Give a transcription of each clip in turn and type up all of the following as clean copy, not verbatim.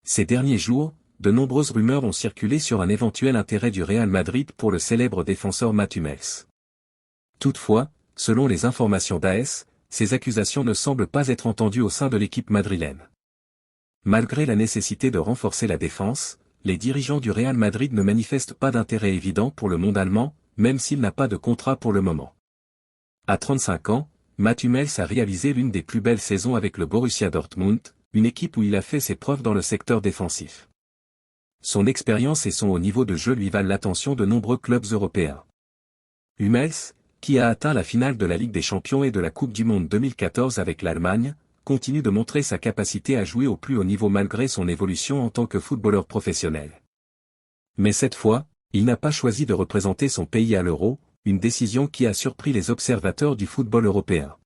Ces derniers jours, de nombreuses rumeurs ont circulé sur un éventuel intérêt du Real Madrid pour le célèbre défenseur Mats Hummels. Toutefois, selon les informations d'AS, ces accusations ne semblent pas être entendues au sein de l'équipe madrilène. Malgré la nécessité de renforcer la défense, les dirigeants du Real Madrid ne manifestent pas d'intérêt évident pour le monde allemand, même s'il n'a pas de contrat pour le moment. À 35 ans, Mats Hummels a réalisé l'une des plus belles saisons avec le Borussia Dortmund, une équipe où il a fait ses preuves dans le secteur défensif. Son expérience et son haut niveau de jeu lui valent l'attention de nombreux clubs européens. Hummels, qui a atteint la finale de la Ligue des Champions et de la Coupe du Monde 2014 avec l'Allemagne, continue de montrer sa capacité à jouer au plus haut niveau malgré son évolution en tant que footballeur professionnel. Mais cette fois, il n'a pas choisi de représenter son pays à l'Euro, une décision qui a surpris les observateurs du football européen.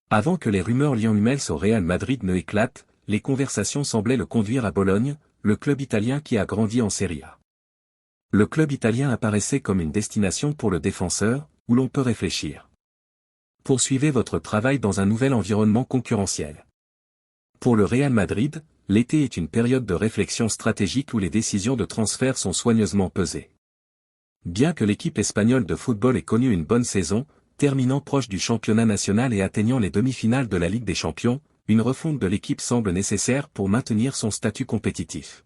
Avant que les rumeurs liant Hummels au Real Madrid ne éclatent, les conversations semblaient le conduire à Bologne, le club italien qui a grandi en Serie A. Le club italien apparaissait comme une destination pour le défenseur, où l'on peut réfléchir. Poursuivez votre travail dans un nouvel environnement concurrentiel. Pour le Real Madrid, l'été est une période de réflexion stratégique où les décisions de transfert sont soigneusement pesées. Bien que l'équipe espagnole de football ait connu une bonne saison, terminant proche du championnat national et atteignant les demi-finales de la Ligue des Champions, une refonte de l'équipe semble nécessaire pour maintenir son statut compétitif.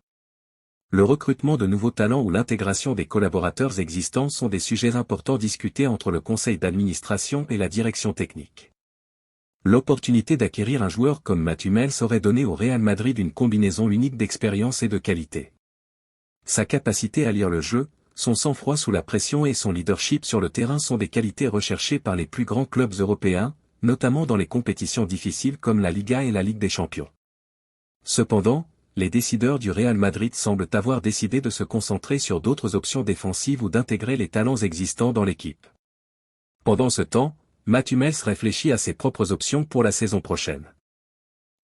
Le recrutement de nouveaux talents ou l'intégration des collaborateurs existants sont des sujets importants discutés entre le conseil d'administration et la direction technique. L'opportunité d'acquérir un joueur comme Mats Hummels aurait donné au Real Madrid une combinaison unique d'expérience et de qualité. Sa capacité à lire le jeu, son sang-froid sous la pression et son leadership sur le terrain sont des qualités recherchées par les plus grands clubs européens, notamment dans les compétitions difficiles comme la Liga et la Ligue des Champions. Cependant, les décideurs du Real Madrid semblent avoir décidé de se concentrer sur d'autres options défensives ou d'intégrer les talents existants dans l'équipe. Pendant ce temps, Mats Hummels réfléchit à ses propres options pour la saison prochaine.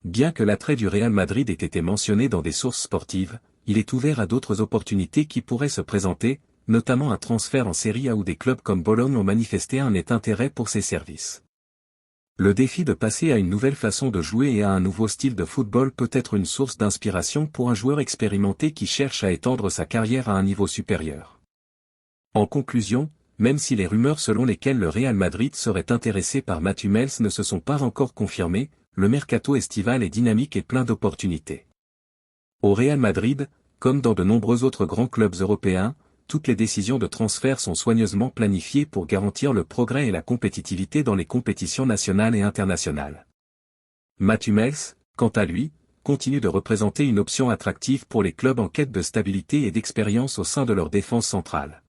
Bien que l'attrait du Real Madrid ait été mentionné dans des sources sportives, il est ouvert à d'autres opportunités qui pourraient se présenter, notamment un transfert en Serie A où des clubs comme Bologne ont manifesté un net intérêt pour ses services. Le défi de passer à une nouvelle façon de jouer et à un nouveau style de football peut être une source d'inspiration pour un joueur expérimenté qui cherche à étendre sa carrière à un niveau supérieur. En conclusion, même si les rumeurs selon lesquelles le Real Madrid serait intéressé par Mats Hummels ne se sont pas encore confirmées, le mercato estival est dynamique et plein d'opportunités. Au Real Madrid, comme dans de nombreux autres grands clubs européens, toutes les décisions de transfert sont soigneusement planifiées pour garantir le progrès et la compétitivité dans les compétitions nationales et internationales. Mats Hummels, quant à lui, continue de représenter une option attractive pour les clubs en quête de stabilité et d'expérience au sein de leur défense centrale.